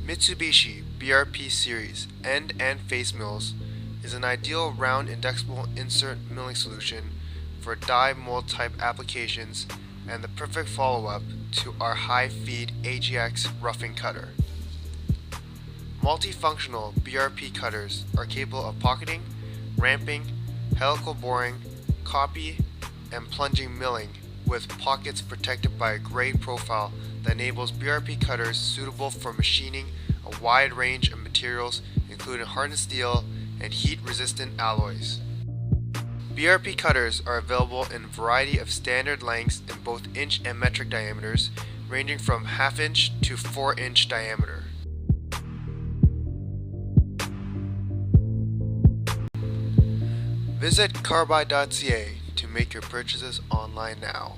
Mitsubishi BRP series end and face mills is an ideal round indexable insert milling solution for die mold type applications and the perfect follow-up to our high-feed AGX roughing cutter. Multifunctional BRP cutters are capable of pocketing, ramping, helical boring, copy, and plunging milling with pockets protected by a grade profile that enables BRP cutters suitable for machining a wide range of materials including hardened steel and heat-resistant alloys. BRP cutters are available in a variety of standard lengths in both inch and metric diameters, ranging from ½ inch to 4-inch diameter. Visit CARBIDE.CA to make your purchases online now.